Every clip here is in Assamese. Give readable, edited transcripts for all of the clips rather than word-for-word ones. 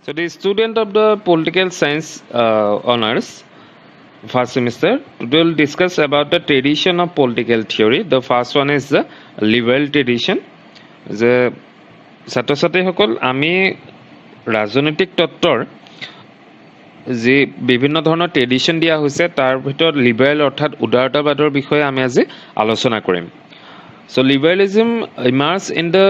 So the student of the political science honors first semester today will discuss about the tradition of political theory. The first one is the liberal tradition. যে ছাত্ৰ ছাত্ৰীসকল আমি ৰাজনৈতিক তত্ত্বৰ যি বিভিন্ন ধৰণৰ ট্ৰেডিশ্যন দিয়া হৈছে তাৰ ভিতৰত লিবাৰেল অৰ্থাৎ উদাৰতাবাদৰ বিষয়ে আমি আজি আলোচনা কৰিম So liberalism emerged in the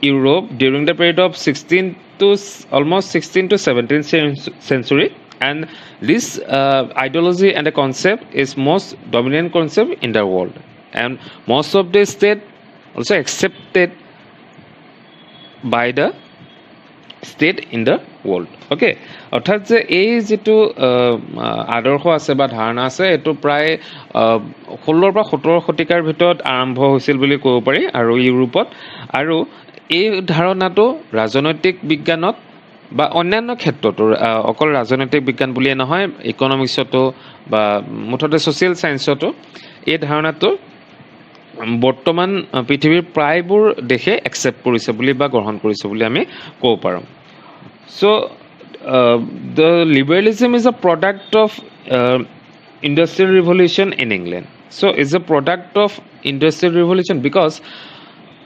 Europe during the period of 16 to almost 16 to 17th century, and this ideology and the concept is most dominant concept in the world, and most of the state also accepted by the state in the world. Okay, অৰ্থাৎ যে এই যেটো আদৰ্শ আছে বা ধাৰণা আছে এটো প্ৰায় 16 পৰা 17 শতিকাৰ ভিতৰত আৰম্ভ হৈছিল বুলি ক'ব পাৰি আৰু ইউৰোপত আৰু এই ধাৰণাটো ৰাজনৈতিক বিজ্ঞানত বা অন্যান্য ক্ষেত্ৰতো অকল ৰাজনৈতিক বিজ্ঞান বুলিয়ে নহয় ইকনমিক্সতো বা মুঠতে সোশ্যাল সায়েন্সতো এই ধাৰণাটো বৰ্তমান পৃথিৱীৰ প্ৰায়বোৰ দেশে একচেপ্ট কৰিছে বুলি বা গ্ৰহণ কৰিছে বুলি আমি ক'ব পাৰোঁ So the liberalism is a product of industrial revolution in England. So it's a product of industrial revolution because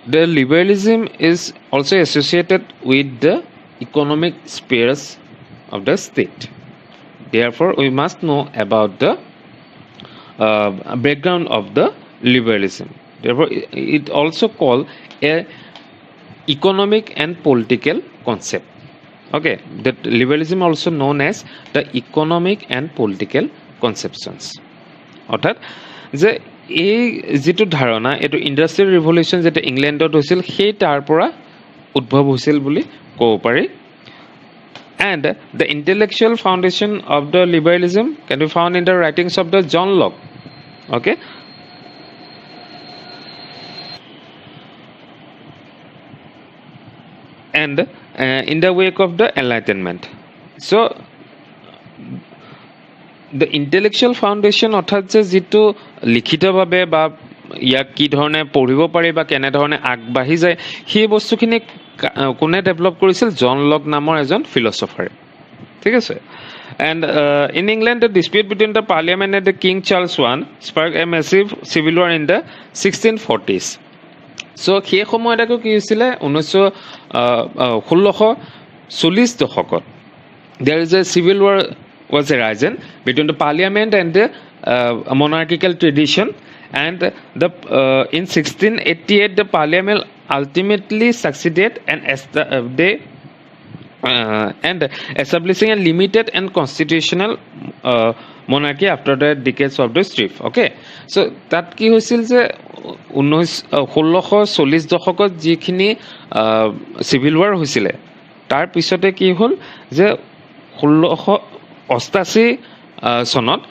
the liberalism is also associated with the economic spheres of the state. Therefore, we must know about the background of the liberalism. Therefore, it also called a economic and political concept. Okay, that liberalism also known as the economic and political conceptions. অর্থাৎ যে এই যেটো ধাৰণা এটো ইন্ডাষ্ট্ৰিয়েল ৰিভলিউচন যেটা ইংলেণ্ডত হৈছিল সেই তাৰ পৰা উদ্ভৱ হৈছিল বুলি ক'ব পাৰি and the intellectual foundation of the liberalism can be found in the writings of the John Locke. Okay, and in the wake of the Enlightenment. So the intellectual foundation অর্থাৎ যে যেটো লিখিতভাৱে বা ইয়াক কি ধৰণে পঢ়িব পাৰি বা কেনে ধৰণে আগবাঢ়ি যায় সেই বস্তুখিনি কোনে ডেভেলপ কৰিছিল জন লক নামৰ এজন ফিলসফাৰে ঠিক আছে And in England, the dispute between the parliament and the King Charles I sparked a massive civil war in the 1640s. So সেই সময়ত কি হৈছিল 1640 দশকত there is a civil war was arisen between the parliament and the monarchical tradition and the in 1688 the parliament ultimately succeeded and and establishing a limited and constitutional monarchy after the decades of the strife. Okay, so that কি হৈছিল যে 1640 দশকত যিখিনি সিভিল ওয়াৰ হৈছিল তাৰ পিছতে কি হ'ল যে 1688 সনত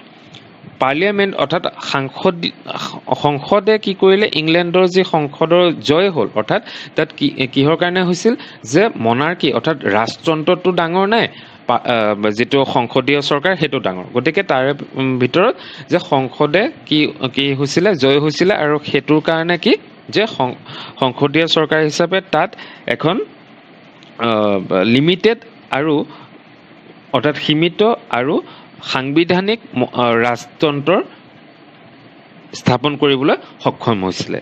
পাৰ্লিয়ামেন্ট অৰ্থাৎ সংসদে কি কৰিলে ইংলেণ্ডৰ যি সংসদৰ জয় হ'ল অৰ্থাৎ তাত কিহৰ কাৰণে হৈছিল যে মনাৰ্কি অৰ্থাৎ ৰাজতন্ত্ৰটো ডাঙৰ নাই যেটো সংসদীয় চৰকাৰ হেতু ডাঙৰ গতিকে তাৰ ভিতৰত যে সংসদে কি হৈছিল জয় হৈছিল আৰু হেতুৰ কাৰণে কি যে সংসদীয় চৰকাৰ হিচাপে তাত এখন লিমিটেড আৰু অৰ্থাৎ সীমিত আৰু সাংবিধানিক ৰাজতন্ত্ৰ স্থাপন কৰিবলৈ সক্ষম হৈছিল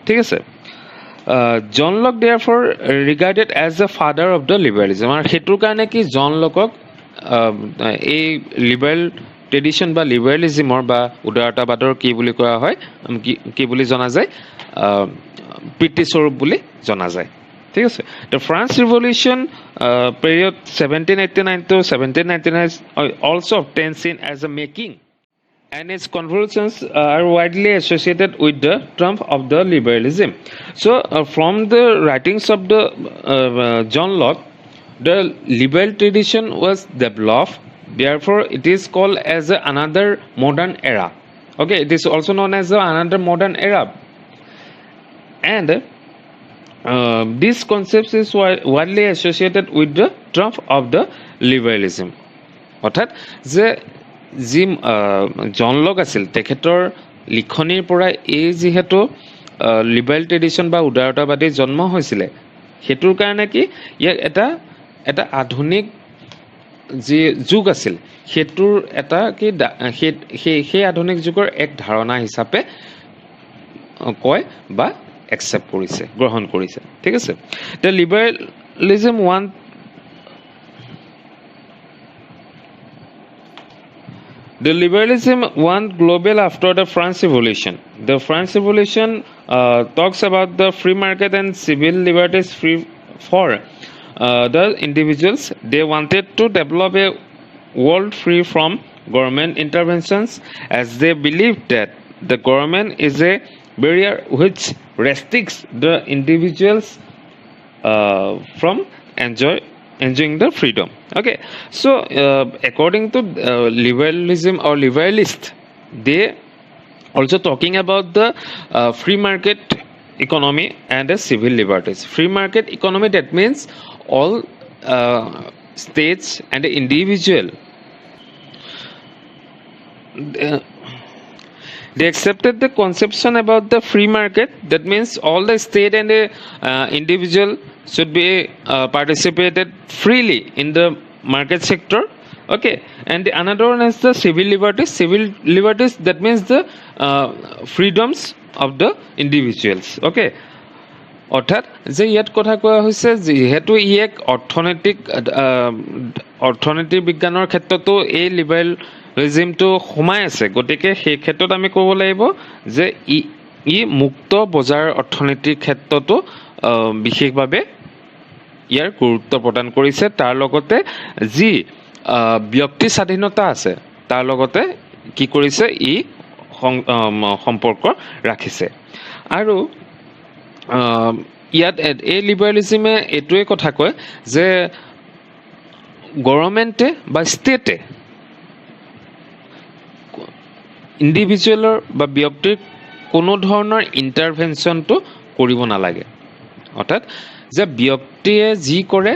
ঠিক আছে John Locke therefore regarded as the father of the liberalism আৰু হেতুৰ কাৰণে কি জন লকক এই লিবাৰেল ট্ৰেডিশন বা লিবাৰেলিজমৰ বা উদাৰতাবাদৰ কি বুলি কোৱা হয় কি বুলি জনা যায় পিতৃস্বৰূপ বুলি জনা যায় ঠিক আছে the France Revolution period 1789 to 1799 also obtained seen as a making and its convulsions are widely associated with the triumph of the liberalism. So from the writings of the John Locke the liberal tradition was developed, therefore it is called as another modern era. Okay, it is also known as another modern era and this concept is widely associated with the triumph of the liberalism. অৰ্থাৎ যে যি জন লক আছিল তেখেতৰ লিখনিৰ পৰা এই যেহেতু লিবাৰেল ট্ৰেডিশন বা উদাৰতাবাদী জন্ম হৈছিল হেতুৰ কাৰণে কি ইয়াক এটা এটা আধুনিক যি যুগ আছিল সেইটোৰ এটা কি সেই আধুনিক যুগৰ এক ধাৰণা হিচাপে কয় বা একচেপ্ট কৰিছে, গ্ৰহণ কৰিছে। ঠিক আছে, the লিবাৰেলিজম The liberalism went global after the French Revolution. The French Revolution talks about the free market and civil liberties free for the individuals. They wanted to develop a world free from government interventions, as they believed that the government is a barrier which restricts the individuals from enjoying the freedom. Okay, so according to liberalism or liberalist, they also talking about the free market economy and the civil liberties. Free market economy, that means all states and the individual they accepted the conception about the free market. That means all the state and the individual should be participated freely in the market sector. Okay, and the another one is the civil liberties. Civil liberties, that means the freedoms of the individuals. Okay, অৰ্থাৎ যে ইয়াত কথা কোৱা হৈছে যিহেতু ই এক অৰ্থনীতি বিজ্ঞানৰ ক্ষেত্ৰতো এই লিবাৰেলিজমটো সোমাই আছে, গতিকে সেই ক্ষেত্ৰত আমি ক'ব লাগিব যে ই মুক্ত বজাৰ অৰ্থনীতিৰ ক্ষেত্ৰতো বিশেষভাৱে ইয়াৰ গুৰুত্ব প্ৰদান কৰিছে। তাৰ লগতে যি ব্যক্তি স্বাধীনতা আছে তাৰ লগতে কি কৰিছে, ই সম্পৰ্ক ৰাখিছে। আৰু ইয়াত এই লিবাৰেলিজমে এইটোৱে কথা কয় যে গভৰ্ণমেণ্টে বা ষ্টেটে ইণ্ডিভিজুৱেলৰ বা ব্যক্তিৰ কোনো ধৰণৰ ইণ্টাৰভেনশ্যনটো কৰিব নালাগে। অৰ্থাৎ যে ব্যক্তিয়ে যি কৰে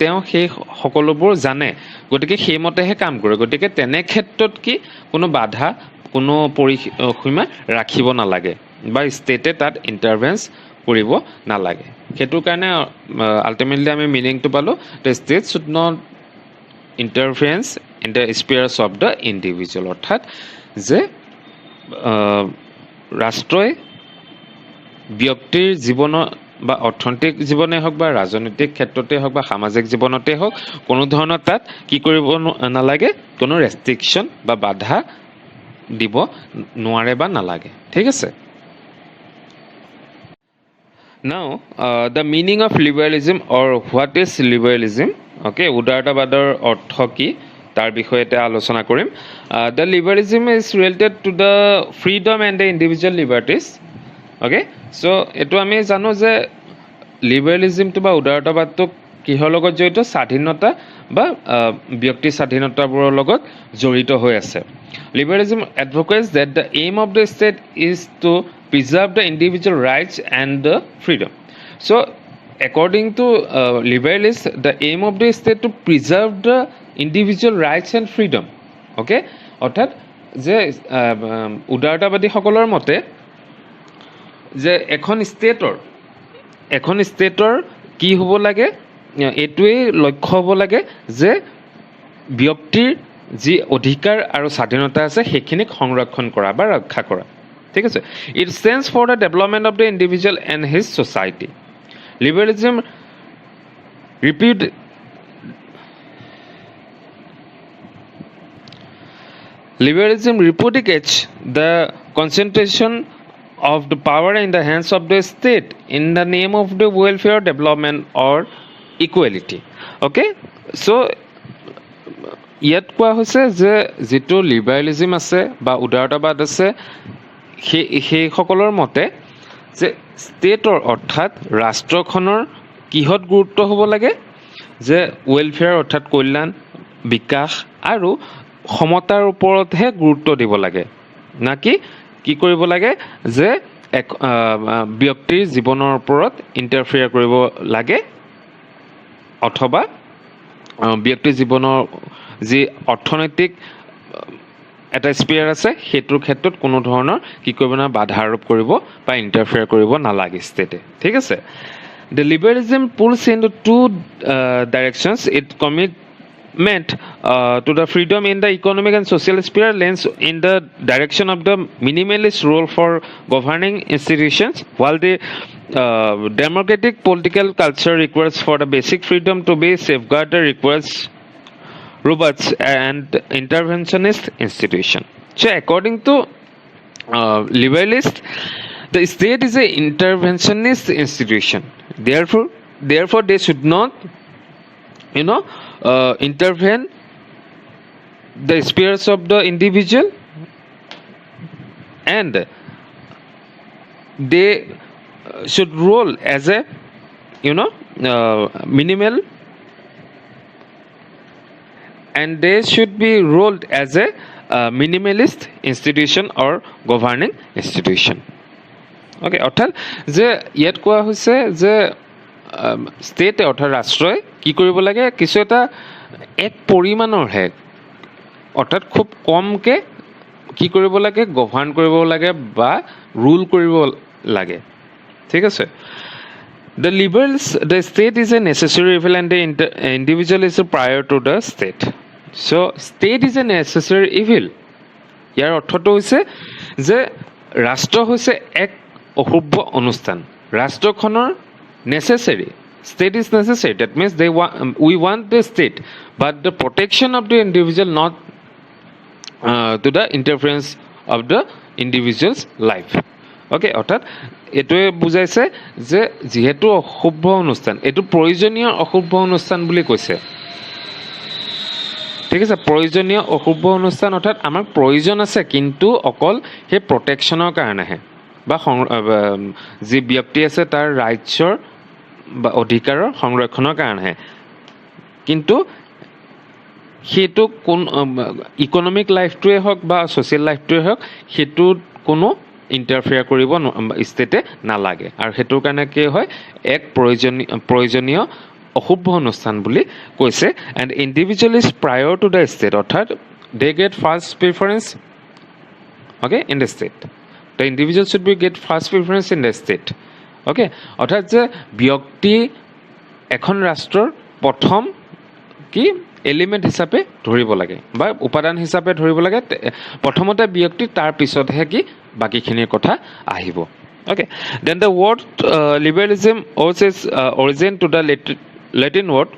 তেওঁ সেই সকলোবোৰ জানে, গতিকে সেইমতেহে কাম কৰে। গতিকে তেনে ক্ষেত্ৰত কি কোনো বাধা, কোনো পৰিসীমা ৰাখিব নালাগে বা ষ্টেটে তাত ইণ্টাৰভেন্স কৰিব নালাগে। সেইটোৰ কাৰণে আল্টিমেটলি আমি মিনিংটো পালোঁ, the state should not interference in the sphere of the individual. অৰ্থাৎ যে ৰাষ্ট্ৰই ব্যক্তিৰ জীৱনত বা অৰ্থনৈতিক জীৱনে হওক বা ৰাজনৈতিক ক্ষেত্ৰতে হওক বা সামাজিক জীৱনতে হওক কোনো ধৰণৰ তাত কি কৰিব নালাগে, কোনো ৰেষ্ট্ৰিকশ্যন বা বাধা দিব নোৱাৰে বা নালাগে। ঠিক আছে। Now, the meaning of liberalism or what is liberalism? Okay, উদাৰতাবাদৰ অৰ্থ কি তাৰ বিষয়ে এটা আলোচনা কৰিম। The liberalism is related to the freedom and the individual liberties. Okay, so এইটো আমি জানো যে লিবাৰেলিজমটো বা উদাৰতাবাদটো কিহৰ লগত জড়িত, স্বাধীনতা বা ব্যক্তি স্বাধীনতাবোৰৰ লগত জড়িত হৈ আছে। Liberalism advocates that the aim of the state is to preserve the individual rights and the freedom. So, according to liberalists, the aim of the state to preserve the individual rights and freedom. Okay? অৰ্থাৎ যে উদাৰতাবাদীসকলৰ মতে যে এখন ষ্টেটৰ কি হ'ব লাগে, এইটোৱেই লক্ষ্য হ'ব লাগে যে ব্যক্তিৰ যি অধিকাৰ আৰু স্বাধীনতা আছে সেইখিনিক সংৰক্ষণ কৰা বা ৰক্ষা কৰা। ঠিক আছে। It stands for the development of the individual and his society. Liberalism repudiates the concentration of the power in the hands of the state in the name of the welfare, development or equality. Okay, so ইয়াত কোৱা হৈছে যে যিটো লিবাৰেলিজম আছে বা উদাৰতাবাদ আছে সেইসকলৰ মতে যে ষ্টেটৰ অৰ্থাৎ ৰাষ্ট্ৰখনৰ কিহত গুৰুত্ব হ'ব লাগে, যে ৱেলফেয়াৰ অৰ্থাৎ কল্যাণ, বিকাশ আৰু সমতাৰ ওপৰতহে গুৰুত্ব দিব লাগে, নাকি কি কৰিব লাগে যে ব্যক্তিৰ জীৱনৰ ওপৰত ইণ্টাৰফেয়াৰ কৰিব লাগে অথবা ব্যক্তিৰ জীৱনৰ যি অৰ্থনৈতিক এটা স্পেয়াৰ আছে সেইটোৰ ক্ষেত্ৰত কোনো ধৰণৰ কি কৰিব না বাধা আৰোপ কৰিব বা ইণ্টাৰফেয়াৰ কৰিব নালাগে ষ্টেটে। ঠিক আছে। The liberalism pulls into two directions. It commitment to the freedom in the economic and social sphere lends in the direction of the minimalist role for governing institutions, while the democratic political culture requires for the basic freedom to be safeguarded requires robust and interventionist institution. So according to liberalist, the state is an interventionist institution. Therefore they should not intervene the spheres of the individual, and they should rule as a minimal, and they should be ruled as a minimalist institution or governing institution. Okay, অৰ্থাৎ যে ইয়াত কোৱা হৈছে যে ষ্টেটে অৰ্থাৎ ৰাষ্ট্ৰই কি কৰিব লাগে, কিছু এটা এক পৰিমাণৰহে অৰ্থাৎ খুব কমকৈ কি কৰিব লাগে, গভাৰ্ণ কৰিব লাগে বা ৰুল কৰিব লাগে। ঠিক আছে। The state is a necessary evil and the individual is prior to the state. So state is a necessary evil. ইয়াৰ অৰ্থটো হৈছে যে ৰাষ্ট্ৰ হৈছে এক অশুভ অনুষ্ঠান, ৰাষ্ট্ৰখনৰ necessary, state is necessary. That means we want the state, but the protection of the individual, not to the interference of the individual's life. Okay, অৰ্থাৎ এইটোৱে বুজাইছে যে যিহেতু অশুভ অনুষ্ঠান, এইটো প্ৰয়োজনীয় অশুভ অনুষ্ঠান বুলি কৈছে। ঠিক আছে, প্ৰয়োজনীয় অশুভ অনুষ্ঠান অৰ্থাৎ আমাক প্ৰয়োজন আছে, কিন্তু অকল সেই প্ৰটেকশ্যনৰ কাৰণেহে, বা যি ব্যক্তি আছে তাৰ ৰাইটছৰ বা অধিকাৰৰ সংৰক্ষণৰ কাৰণেহে, কিন্তু সেইটো কোন ইকনমিক লাইফটোৱে হওক বা ছ'চিয়েল লাইফটোৱে হওক, সেইটোত কোনো ইণ্টাৰফেয়াৰ কৰিব ষ্টেটে নালাগে, আৰু সেইটোৰ কাৰণে কি হয়, এক প্ৰয়োজনীয় অশুভ অনুষ্ঠান বুলি কৈছে। And individual is prior to the state, অৰ্থাৎ they get first preference okay in the state. The individual should be get first preference in the state. Okay, অৰ্থাৎ যে ব্যক্তি এখন ৰাষ্ট্ৰৰ প্ৰথম কি এলিমেণ্ট হিচাপে ধৰিব লাগে বা উপাদান হিচাপে ধৰিব লাগে, প্ৰথমতে ব্যক্তি, তাৰ পিছতহে কি বাকীখিনিৰ কথা আহিব। Okay, then the word liberalism owes its origin to the Latin word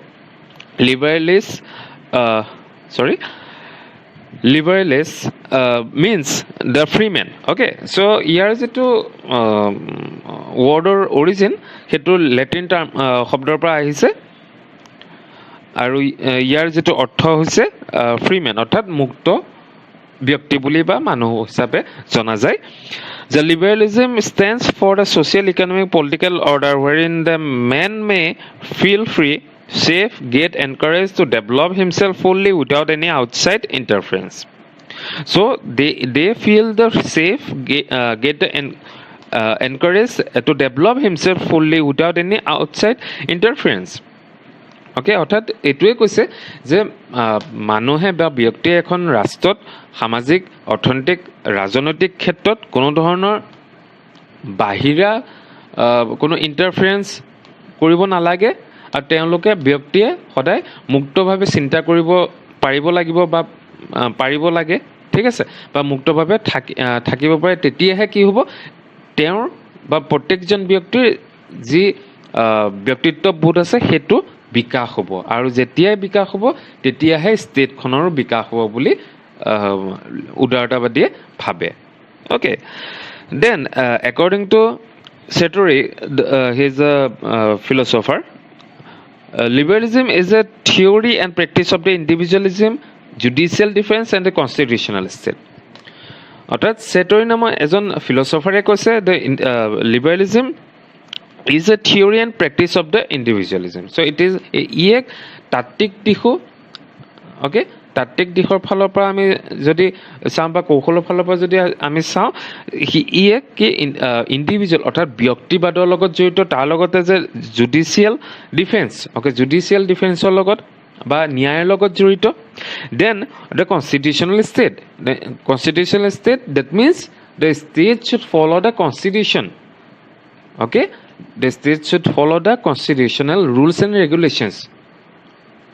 liberalis. Liberalis means the free man. Okay, so ইয়াৰ যিটো ৱৰ্ডৰ অৰিজিন, সেইটো লেটিন শব্দৰ পৰা আহিছে, আৰু ইয়াৰ যিটো অৰ্থ হৈছে ফ্ৰী মেন, অৰ্থাৎ মুক্ত ব্যক্তি বুলি বা মানুহ হিচাপে জনা যায়। The liberalism stands for the social, economic, political order wherein the man may feel free, safe, get encouraged to develop himself fully without any outside interference. So they feel the safe, get the encouraged to develop himself fully without any outside interference. Okay, অৰ্থাৎ এইটোৱে কৈছে যে মানুহে বা ব্যক্তিয়ে এখন ৰাষ্ট্ৰত সামাজিক, অৰ্থনৈতিক, ৰাজনৈতিক ক্ষেত্ৰত কোনো ধৰণৰ বাহিৰা কোনো ইণ্টাৰফেৰেঞ্চ কৰিব নালাগে, আৰু তেওঁলোকে ব্যক্তিয়ে সদায় মুক্তভাৱে চিন্তা কৰিব পাৰিব লাগিব বা পাৰিব লাগে। ঠিক আছে, বা মুক্তভাৱে থাকিব পাৰে, তেতিয়াহে কি হ'ব, তেওঁৰ বা প্ৰত্যেকজন ব্যক্তিৰ যি ব্যক্তিত্ববোধ আছে সেইটো বিকাশ হ'ব, আৰু যেতিয়াই বিকাশ হ'ব তেতিয়াহে ষ্টেটখনৰো বিকাশ হ'ব বুলি উদাৰতাবাদীয়ে ভাবে। Okay, then according to Sartori, he is a philosopher. Liberalism is a theory and practice of the individualism, judicial defense and the constitutional state. অৰ্থাৎ Sartori নামৰ এজন ফিলচফাৰে কৈছে the liberalism is a theory and practice of the individualism. So it is ই এক তাত্ত্বিক দিশো, অ'কে, তাত্ত্বিক দিশৰ ফালৰ পৰা আমি যদি চাওঁ বা কৌশলৰ ফালৰ পৰা যদি আমি চাওঁ, ই এক কি ইণ্ডিভিজুৱেল অৰ্থাৎ ব্যক্তিবাদৰ লগত জড়িত, তাৰ লগতে যে জুডিচিয়েল ডিফেন্স, অ'কে, জুডিচিয়েল ডিফেন্সৰ লগত বা ন্যায়ৰ লগত জড়িত। Then the constitutional state, that means the state should follow' the constitution, okay, the state should follow the constitutional rules and regulations.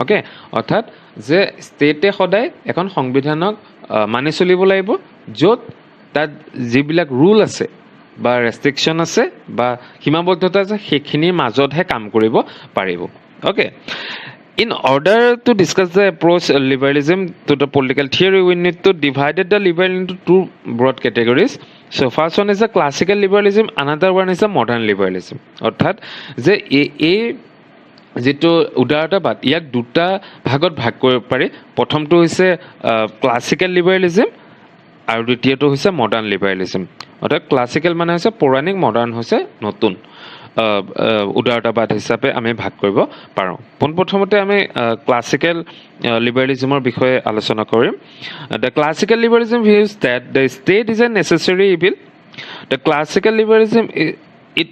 Okay, অৰ্থাৎ যে ষ্টেটে সদায় এখন সংবিধানক মানি চলিব লাগিব, য'ত তাত যিবিলাক ৰুল আছে বা ৰেষ্ট্ৰিকশ্যন আছে বা সীমাবদ্ধতা আছে সেইখিনিৰ মাজতহে কাম কৰিব পাৰিব. Okay, in order to discuss the approach liberalism to the political theory, we need to divide the liberalism into two broad categories. So first one is the classical liberalism, another one is the modern liberalism. অৰ্থাৎ যে এই যেটো উদাৰতাবাদ ইয়াক দুটা ভাগত ভাগ কৰিব পাৰি. প্ৰথমটো হৈছে ক্লাছিকেল লিবাৰেলিজম আৰু দ্বিতীয়টো হৈছে মডাৰ্ণ লিবাৰেলিজম. অৰ্থাৎ ক্লাছিকেল মানে হৈছে পৌৰাণিক, মডাৰ্ণ হৈছে নতুন উদাৰতাবাদ হিচাপে আমি ভাগ কৰিব পাৰোঁ. পোনপ্ৰথমতে আমি ক্লাছিকেল লিবাৰেলিজমৰ বিষয়ে আলোচনা কৰিম. The classical liberalism views that the state is a necessary evil. The classical liberalism it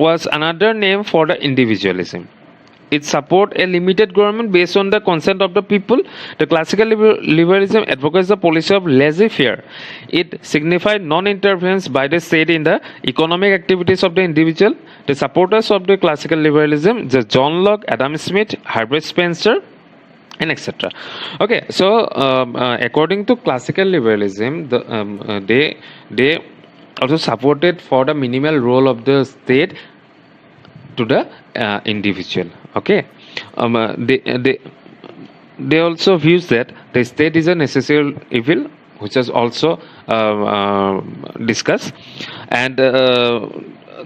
was another name for the individualism. It support a limited government based on the consent of the people. The classical liberalism advocates the policy of laissez-faire. It signified non-interference by the state in the economic activities of the individual. The supporters of the classical liberalism, the John Locke, Adam Smith, Herbert Spencer, and etc. Okay, so according to classical liberalism, they also supported for the minimal role of the state to the individual. Okay, they also views that the state is a necessary evil, which is also discussed. And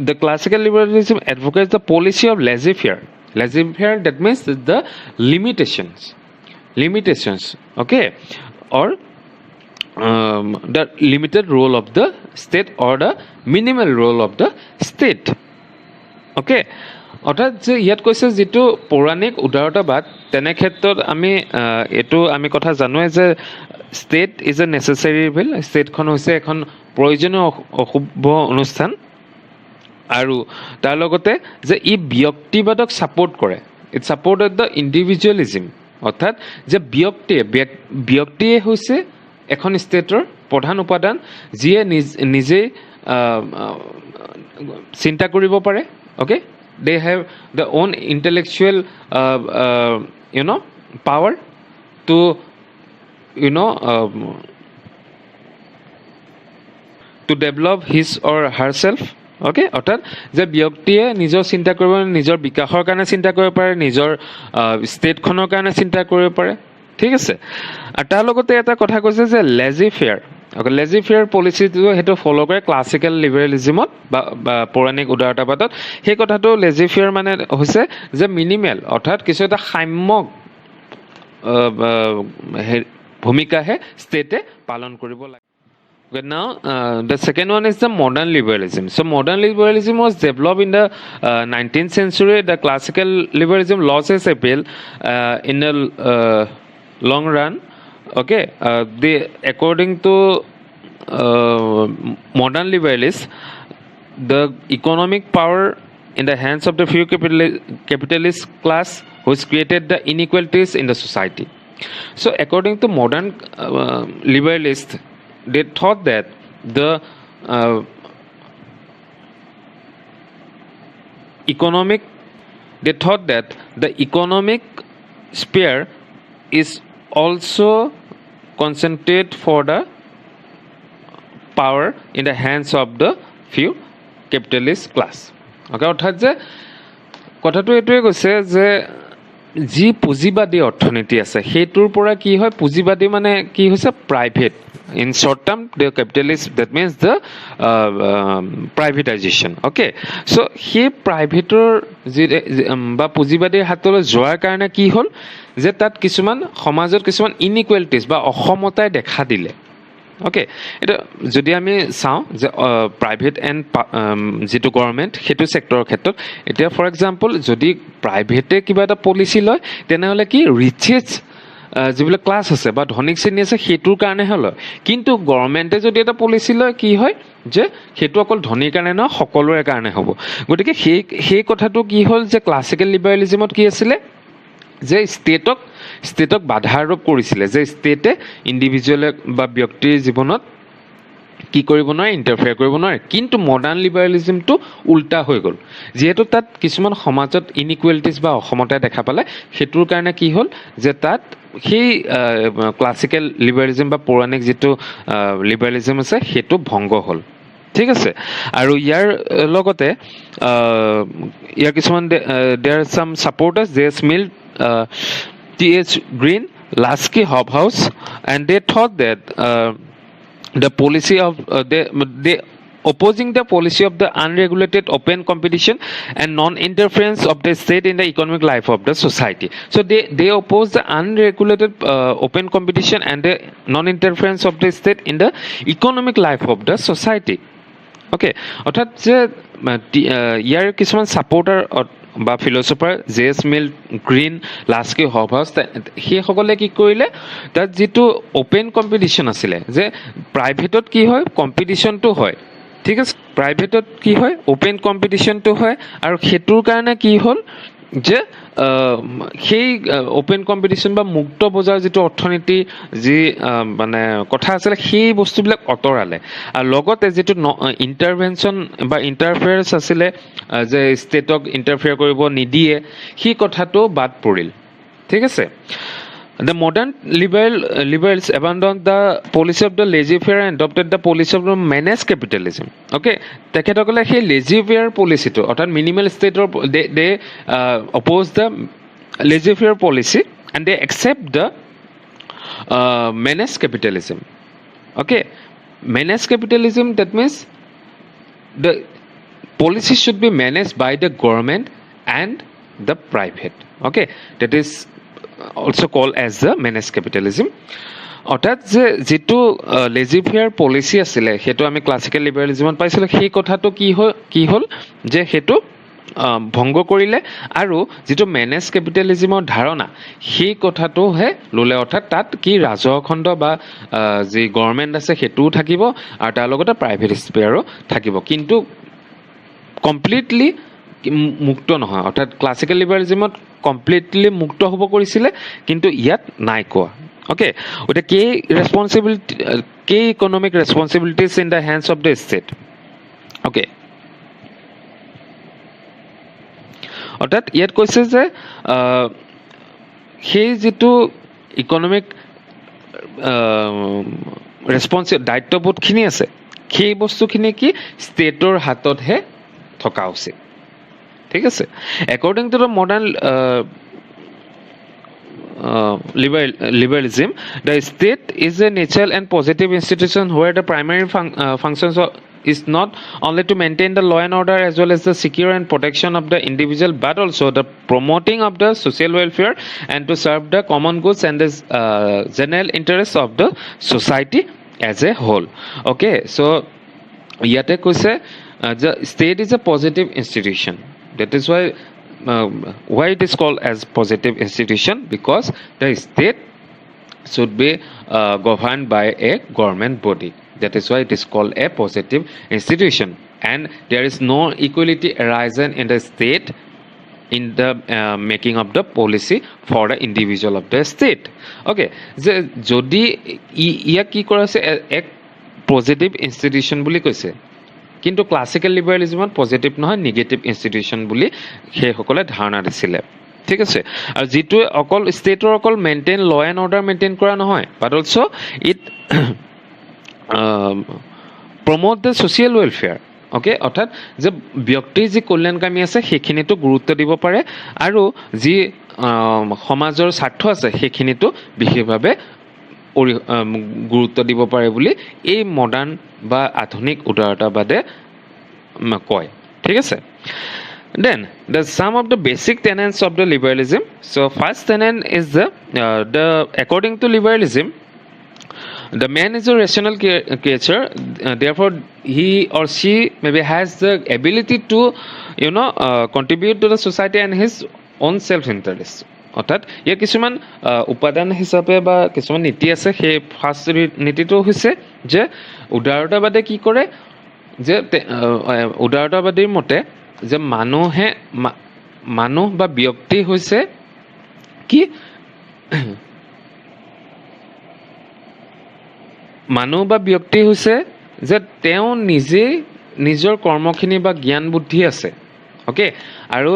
the classical liberalism advocates the policy of laissez-faire. Laissez-faire, that means the limitations. Okay, or the limited role of the state or the minimal role of the state. Okay, অৰ্থাৎ যে ইয়াত কৈছে যিটো পৌৰাণিক উদাৰতাবাদ, তেনে ক্ষেত্ৰত আমি কথা জানোৱে যে state is a necessary evil. ষ্টেটখন হৈছে এখন প্ৰয়োজনীয় অশুভ অনুষ্ঠান, আৰু তাৰ লগতে যে ই ব্যক্তিবাদক ছাপোৰ্ট কৰে. It supported the individualism. অৰ্থাৎ যে ব্যক্তিয়ে হৈছে এখন ষ্টেটৰ প্ৰধান উপাদান, যিয়ে নিজেই চিন্তা কৰিব পাৰে. Okay, they have their own intellectual power to to develop his or herself. Okay, অৰ্থাৎ যে ব্যক্তিয়ে নিজৰ চিন্তা কৰিব, নিজৰ বিকাশৰ কাৰণে চিন্তা কৰিব পাৰে, নিজৰ ষ্টেটখনৰ কাৰণে চিন্তা কৰিব পাৰে. ঠিক আছে, আৰু তাৰ লগতে এটা কথা কৈছে যে লেজি-ফেয়াৰ. লেজি-ফেয়াৰ পলিচিটো সেইটো ফ'ল' কৰে ক্লাছিকেল লিবাৰেলিজিমত বা পৌৰাণিক উদাৰতাবাদত. সেই কথাটো লেজি-ফেয়াৰ মানে হৈছে যে মিনিমেল, অৰ্থাৎ কিছু এটা সাম্যক ভূমিকাহে ষ্টেটে পালন কৰিব লাগে. Okay, now the second one is the modern liberalism. So modern liberalism was developed in the 19th century. The classical liberalism lost its appeal in the long run. Okay, according to modern liberalists, the economic power in the hands of the few capitalist class which created the inequalities in the society. So according to modern liberalists, they thought that the economic sphere is also concentrated for the power in the hands of the few capitalist class. Okay, অৰ্থাৎ যে কথাটো এইটোৱে কৈছে যে যি পুঁজিবাদী অৰ্থনীতি আছে সেইটোৰ পৰা কি হয়, পুঁজিবাদী মানে কি হৈছে private. In short term, the capitalist, that means the privatization. Okay, so সেই প্ৰাইভেটৰ বা পুঁজিবাদীৰ হাতলৈ যোৱাৰ কাৰণে কি হ'ল যে তাত কিছুমান সমাজত কিছুমান ইনইকুৱেলিটিজ বা অসমতাই দেখা দিলে. অ'কে, এতিয়া যদি আমি চাওঁ যে প্ৰাইভেট এণ্ড যিটো গভৰ্ণমেণ্ট সেইটো ছেক্টৰৰ ক্ষেত্ৰত, এতিয়া ফৰ এক্সাম্পল যদি প্ৰাইভেটে কিবা এটা পলিচি লয় তেনেহ'লে কি ৰিচেষ্ট যিবিলাক ক্লাছ আছে বা ধনিক শ্ৰেণী আছে সেইটোৰ কাৰণেহে লয়. কিন্তু গভৰ্ণমেণ্টে যদি এটা পলিচি লয় কি হয় যে সেইটো অকল ধনীৰ কাৰণে নহয়, সকলোৰে কাৰণে হ'ব. গতিকে সেই কথাটো কি হ'ল যে ক্লাছিকেল লিবাৰেলিজিমত কি আছিলে যে ষ্টেটক বাধা আৰোপ কৰিছিলে যে ষ্টেটে ইণ্ডিভিজুৱেল বা ব্যক্তিৰ জীৱনত কি কৰিব নোৱাৰে, ইণ্টাৰফেয়াৰ কৰিব নোৱাৰে। কিন্তু মডাৰ্ণ লিবাৰেলিজিমটো উল্টা হৈ গ'ল, যিহেতু তাত কিছুমান সমাজত ইনইকুৱেলিটিজ বা অসমতা দেখা পালে, সেইটোৰ কাৰণে কি হ'ল যে তাত সেই ক্লাছিকেল লিবাৰেলিজিম বা পৌৰাণিক যিটো লিবাৰেলিজিম আছে সেইটো ভংগ হ'ল। ঠিক আছে, আৰু ইয়াৰ লগতে ইয়াৰ কিছুমান there some supporters, J S Mill, T H. Green, Laski Hobhouse, and they thought that the policy of they opposing the policy of the unregulated open competition and non-interference of the state in the economic life of the society. So they oppose the unregulated open competition and the non-interference of the state in the economic life of the society. Okay, অৰ্থাৎ যে ইয়াৰ কিছুমান ছাপৰ্টাৰ বা ফিলচফাৰ জে এছ মিল, গ্ৰীণ, লাস্কি হবহাউছ, সেইসকলে কি কৰিলে, তাত যিটো অ'পেন কম্পিটিশ্যন আছিলে, যে প্ৰাইভেটত কি হয় কম্পিটিশ্যনটো হয়, ঠিক আছে, প্ৰাইভেটত কি হয় অ'পেন কম্পিটিশ্যনটো হয়, আৰু সেইটোৰ কাৰণে কি হ'ল যে সেই অ'পেন কম্পিটিশ্যন বা মুক্ত বজাৰ যিটো অৰ্থনীতি যি মানে কথা আছিলে, সেই বস্তুবিলাক আঁতৰালে। আৰু লগতে যিটো ইণ্টাৰভেনশ্যন বা ইণ্টাৰফেয়াৰেঞ্চ আছিলে, যে ষ্টেটক ইণ্টাৰফেয়াৰ কৰিব নিদিয়ে, সেই কথাটো বাদ পৰিল। ঠিক আছে, the modern liberals abandoned the policy of the laissez-faire and adopted the policy of the managed capitalism. Okay, তেখেতসকলে সেই laissez-faire policy-টো অৰ্থাৎ minimal ষ্টেটৰ they oppose the laissez-faire policy and they accept the managed capitalism. Okay, managed capitalism, that means the policy should be managed by the government and the private. Okay, that is also called as the managed capitalism. অৰ্থাৎ যে যিটো লেজি-ফেয়াৰ পলিচি আছিলে, সেইটো আমি ক্লাছিকেল লিবাৰেলিজিমত পাইছিলোঁ, সেই কথাটো কি হ'ল যে সেইটো ভংগ কৰিলে, আৰু যিটো মেনেজ কেপিটেলিজিমৰ ধাৰণা, সেই কথাটোহে ল'লে। অৰ্থাৎ তাত কি ৰাজহখণ্ড বা যি গভৰ্ণমেণ্ট আছে সেইটোও থাকিব, আৰু তাৰ লগতে প্ৰাইভেট স্পেয়াৰো থাকিব, কিন্তু কমপ্লিটলি মুক্ত নহয়। অৰ্থাৎ ক্লাছিকেল লিবাৰেলিজিমত কমপ্লিটলি মুক্ত হ'ব কৰিছিলে, কিন্তু ইয়াত নাই কোৱা। অ'কে, এতিয়া কি economic responsibilities in the hands of the state. Okay, অৰ্থাৎ ইয়াত কৈছে যে সেই যিটো ইকনমিক দায়িত্ববোধখিনি আছে, সেই বস্তুখিনি কি ষ্টেটৰ হাততহে থকা উচিত। ঠিক আছে, according to the modern liberalism, the state is a natural and positive institution where the primary functions is not only to maintain the law and order as well as the secure and protection of the individual, but also the promoting of the social welfare and to serve the common goods and the general interests of the society as a whole. Okay, so yate koise the state is a positive institution. That is why it is called as positive institution, because the state should be governed by a government body. That is why it is called a positive institution, and there is no equality arisen in the state in the making of the policy for the individual of the state. Okay, যে যদি ইয়াক কি কৰা আছে এক পজিটিভ ইনষ্টিটিউশ্যন বুলি কৈছে, কিন্তু ক্লাছিকেল লিবাৰেলিজিমত পজিটিভ নহয়, নিগেটিভ ইনষ্টিটিউশ্যন বুলি সেইসকলে ধাৰণা দিছিলে। ঠিক আছে, আৰু যিটোৱে অকল ষ্টেটৰ অকল মেইনটেইন ল এণ্ড অৰ্ডাৰ মেইনটেইন কৰা নহয়, but also' it promote the social welfare. Okay, অৰ্থাৎ যে ব্যক্তিৰ যি কল্যাণকামী আছে সেইখিনিতো গুৰুত্ব দিব পাৰে, আৰু যি সমাজৰ স্বাৰ্থ আছে সেইখিনিতো বিশেষভাৱে গুৰুত্ব দিব পাৰে বুলি এই মডাৰ্ণ বা আধুনিক উদাৰতাবাদে কয়। ঠিক আছে, then the some of the basic tenets of the liberalism. So first tenet is the according to liberalism, the man is a rational creature, therefore he or she maybe has the ability to contribute to the society and his own self interest. অৰ্থাৎ ইয়াৰ কিছুমান উপাদান হিচাপে বা কিছুমান নীতি আছে। সেই ফাৰ্ষ্ট নীতিটো হৈছে যে উদাৰতাবাদে কি কৰে, যে উদাৰতাবাদীৰ মতে যে মানুহ বা ব্যক্তি হৈছে কি, মানুহ বা ব্যক্তি হৈছে যে তেওঁ নিজে নিজৰ কৰ্মখিনি বা জ্ঞান বুদ্ধি আছে অ'কে আৰু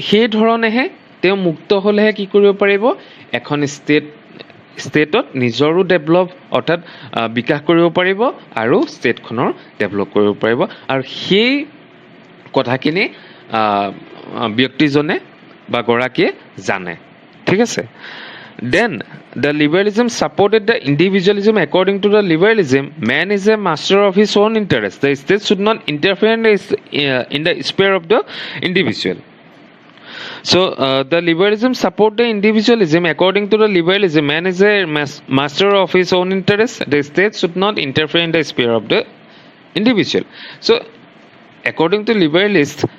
সেই ধৰণেহে তেওঁ মুক্ত হ'লেহে কি কৰিব পাৰিব এখন ষ্টেটত নিজৰো ডেভেলপ অৰ্থাৎ বিকাশ কৰিব পাৰিব আৰু ষ্টেটখনৰ ডেভেলপ কৰিব পাৰিব আৰু সেই কথাখিনি ব্যক্তিজনে বা গৰাকীয়ে জানে ঠিক আছে Then the liberalism supported the individualism. According to the liberalism, man is a master of his own interest. The state should not interfere in the sphere of the individual. So the liberalism support the individualism. According to the liberalism, man is a master of his own interest. The state should not interfere in the sphere of the individual. So according to liberalists,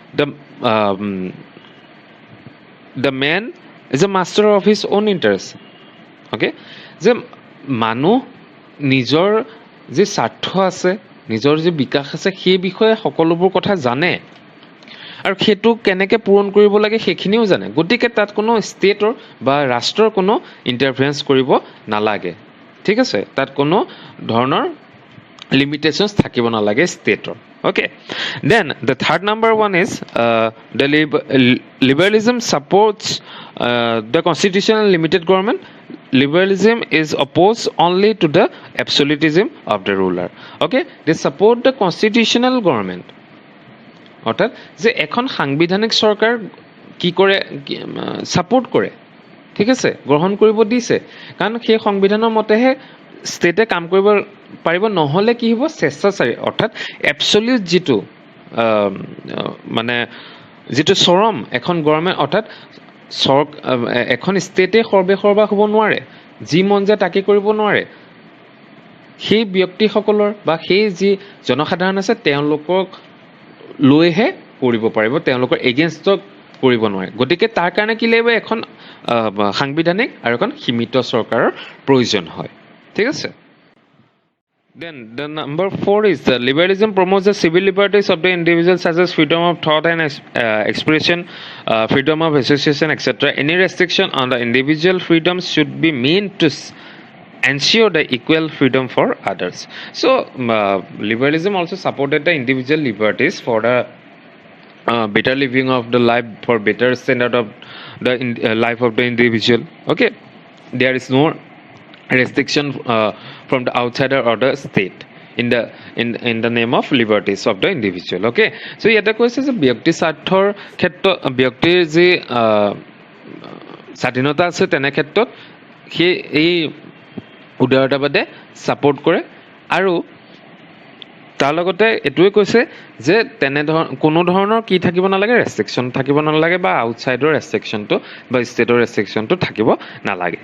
the man is a master of his own interest. Okay? যে মানুহ নিজৰ যে স্বাৰ্থ আছে নিজৰ যে বিকাশ আছে সেই বিষয়ে সকলোবোৰ কথা জানে আৰু সেইটো কেনেকৈ পূৰণ কৰিব লাগে সেইখিনিও জানে গতিকে তাত কোনো ষ্টেটৰ বা ৰাষ্ট্ৰৰ কোনো ইণ্টাৰফাৰেঞ্চ কৰিব নালাগে ঠিক আছে তাত কোনো ধৰণৰ limitations থাকিব নালাগে ষ্টেটৰ okay then the third number one is the liberalism supports the constitutional limited government liberalism is opposed only to the absolutism of the ruler okay they support the constitutional government অৰ্থাৎ যে এখন সাংবিধানিক চৰকাৰ কি কৰে সাপোৰ্ট কৰে ঠিক আছে গ্ৰহণ কৰিব দিছে কাৰণ সেই সংবিধানৰ মতেহে ষ্টেটে কাম কৰিব পাৰিব নহলে কি হ'ব স্বেচ্ছাচাৰী অৰ্থাৎ এবসলিউট যিটো মানে যিটো চৰম এখন গভৰ্ণমেণ্ট অৰ্থাৎ এখন ষ্টেটে সৰ্বেসৰ্বা হ'ব নোৱাৰে যি মন যায় তাকে কৰিব নোৱাৰে সেই ব্যক্তিসকলৰ বা সেই যি জনসাধাৰণ আছে তেওঁলোকক লৈহে কৰিব পাৰিব তেওঁলোকৰ এগেইনষ্টক কৰিব নোৱাৰে গতিকে তাৰ কাৰণে কি লাগিব এখন সাংবিধানিক আৰু এখন সীমিত চৰকাৰৰ প্ৰয়োজন হয় ঠিক আছে Then the number 4 is the liberalism promotes the civil liberties of the individual such as freedom of thought and expression, freedom of association, etc. Any restriction on the individual freedoms should be meant to ensure the equal freedom for others. So liberalism also supported the individual liberties for the better living of the life, for better standard of the life of the individual. Okay, there is no restriction from the outsider or the state in the name of liberties of the individual okay so yata koise je byakti স্বাৰ্থৰ ক্ষেত্ৰত ব্যক্তিৰ যে স্বাধীনতা আছে তেনে ক্ষেত্ৰত সেই এই উদাৰতাবাদে সাপোৰ্ট কৰে আৰু তাৰ লগতে এটোৱে কৈছে যে তেনে কোনো ধৰণৰ কি থাকিব নালাগে ৰেষ্ট্ৰিকশন থাকিব নালাগে বা আউটসাইডৰ ৰেষ্ট্ৰিকশনটো বা ষ্টেটৰ ৰেষ্ট্ৰিকশনটো থাকিব নালাগে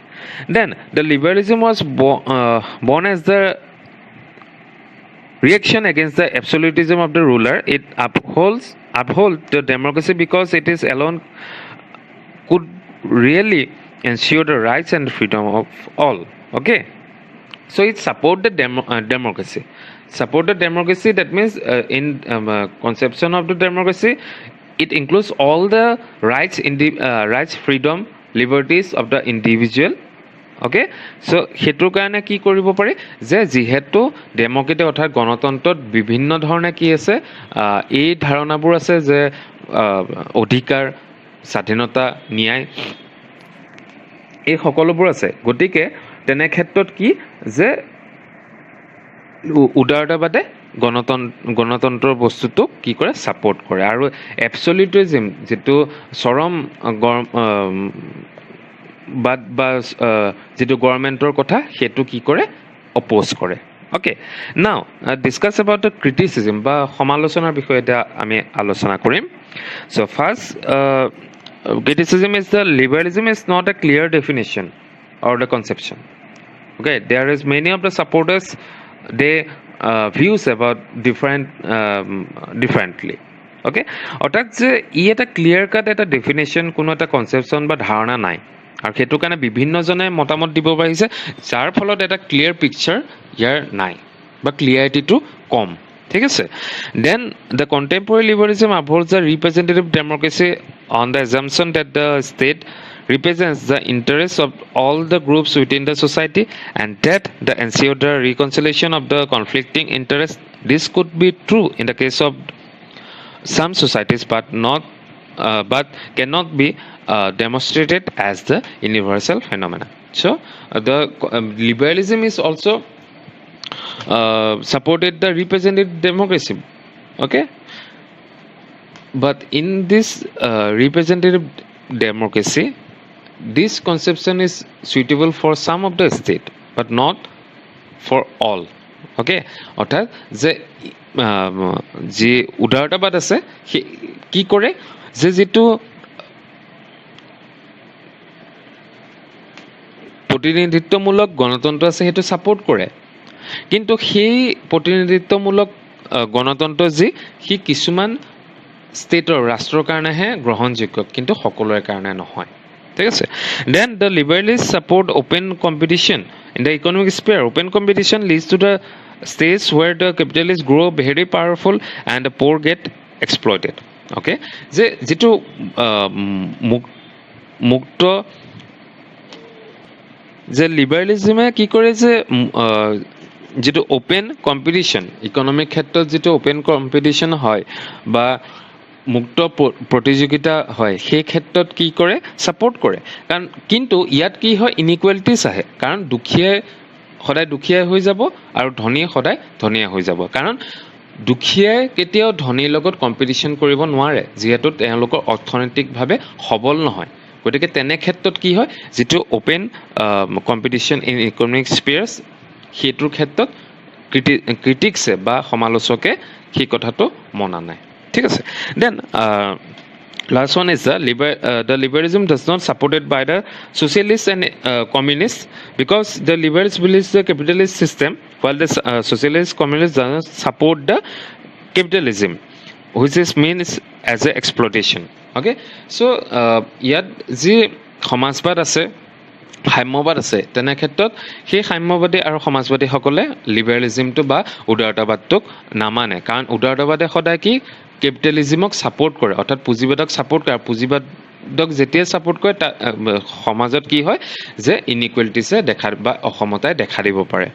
then the liberalism was born as the reaction against the absolutism of the ruler it upholds the democracy because it is alone could really ensure the rights and freedom of all okay so it support the democracy that means in conception of the democracy it includes all the rights in the rights freedom liberties of the individual okay so hetu karone ki koribo pare je jihetu democracy অর্থাৎ গণতন্ত্ৰত বিভিন্ন ধৰণে কি আছে এই ধাৰণাবোৰ আছে যে অধিকাৰ স্বাধীনতা ন্যায় এই সকলোবোৰ আছে গতিকে তেনে ক্ষেত্ৰত কি যে উদাৰতাবাদে গণতন্ত্ৰৰ বস্তুটো কি কৰে সাপোৰ্ট কৰে আৰু এবসলিউটিজম যেটো চৰম বা যেটো গভৰ্ণমেণ্টৰ কথা হেতু কি কৰে অপোজ কৰে okay now discuss about the criticism বা সমালোচনাৰ বিষয়ে আমি আলোচনা কৰিম so first criticism is the liberalism is not a clear definition or the conception okay there is many of the supporters they views about differently okay অৰ্থাৎ যে ই এটা ক্লিয়াৰ কাট এটা ডেফিনেশ্যন কোনো এটা কনসেপচন বা ধাৰণা নাই আৰু সেইটো কাৰণে বিভিন্ন জনে মতামত দিব পাৰিছে যাৰ ফলত এটা ক্লিয়াৰ পিকচাৰ ইয়াৰ নাই বা ক্লিয়াৰিটিটো কম ঠিক আছে then the contemporary liberalism upholds the representative democracy on the assumption that the state represents the interests of all the groups within the society and that the ensure the reconciliation of the conflicting interests. This could be true in the case of some societies but cannot be demonstrated as the universal phenomena. So the liberalism is also supported the representative democracy. Okay, but in this representative democracy, this conception is suitable for some of the state but not for all. Okay, অর্থাৎ যে যি উদাৰতাবাদ আছে কি কৰে যে যেটো প্ৰতিনিধিত্বমূলক গণতন্ত্ৰ আছে সেইটো সাপোৰ্ট কৰে, কিন্তু সেই প্ৰতিনিধিত্বমূলক গণতন্ত্ৰ যি সি কিছুমান ষ্টেটৰ ৰাষ্ট্ৰৰ কাৰণেহে গ্ৰহণযোগ্য কিন্তু সকলোৰে কাৰণে নহয়। ঠিক আছে, then the liberalist support open competition in the economic sphere. Open competition leads to the stage where the capitalist grow' very powerful and the poor get exploited. Okay, যে যিটো মুক্ত যে লিবাৰেলিজমে কি কৰে যে যেটো ওপেন কম্পিটিশ্যন ইকনমিক ক্ষেত্ৰত যেটো ওপেন কম্পিটিশ্যন হয় বা মুক্ত প্ৰতিযোগিতা হয় সেই ক্ষেত্ৰত কি কৰে সাপোৰ্ট কৰে। কাৰণ কিন্তু ইয়াত কি হয় ইনইকুৱেলিটিছ আহে, কাৰণ দুখীয়াই সদায় দুখীয়াই হৈ যাব আৰু ধনীয়ে সদায় ধনীয়া হৈ যাব। কাৰণ দুখীয়াই কেতিয়াও ধনীৰ লগত কম্পিটিশ্যন কৰিব নোৱাৰে যিহেতু তেওঁলোকৰ অৰ্থনৈতিকভাৱে সবল নহয়। গতিকে তেনে ক্ষেত্ৰত কি হয় যেটো ওপেন কম্পিটিশ্যন ইন ইকনমিক স্পেয়াৰ্ছ সেইটোৰ ক্ষেত্ৰত ক্ৰিটিক্সে বা সমালোচকে সেই কথাটো মনা নাই। ঠিক আছে, then last one is the liberalism does not supported by the socialists and communists because the liberals believes the capitalist system while the socialist communists does not support the capitalism which is means as a exploitation. Okay, so ইয়াত যি সমাজবাদ আছে সাম্যবাদ আছে তেনে ক্ষেত্ৰত সেই সাম্যবাদী আৰু সমাজবাদীসকলে লিবাৰেলিজমটো বা উদাৰতাবাদটোক নামানে, কাৰণ উদাৰতাবাদে সদায় কি কেপিটেলিজমক ছাপোৰ্ট কৰে, অৰ্থাৎ পুঁজিবাদক ছাপোৰ্ট কৰে। পুঁজিবাদক যেতিয়া ছাপোৰ্ট কৰে সমাজত কি হয় যে ইনইকুৱেলিটিছে দেখা বা অসমতাই দেখা দিব পাৰে।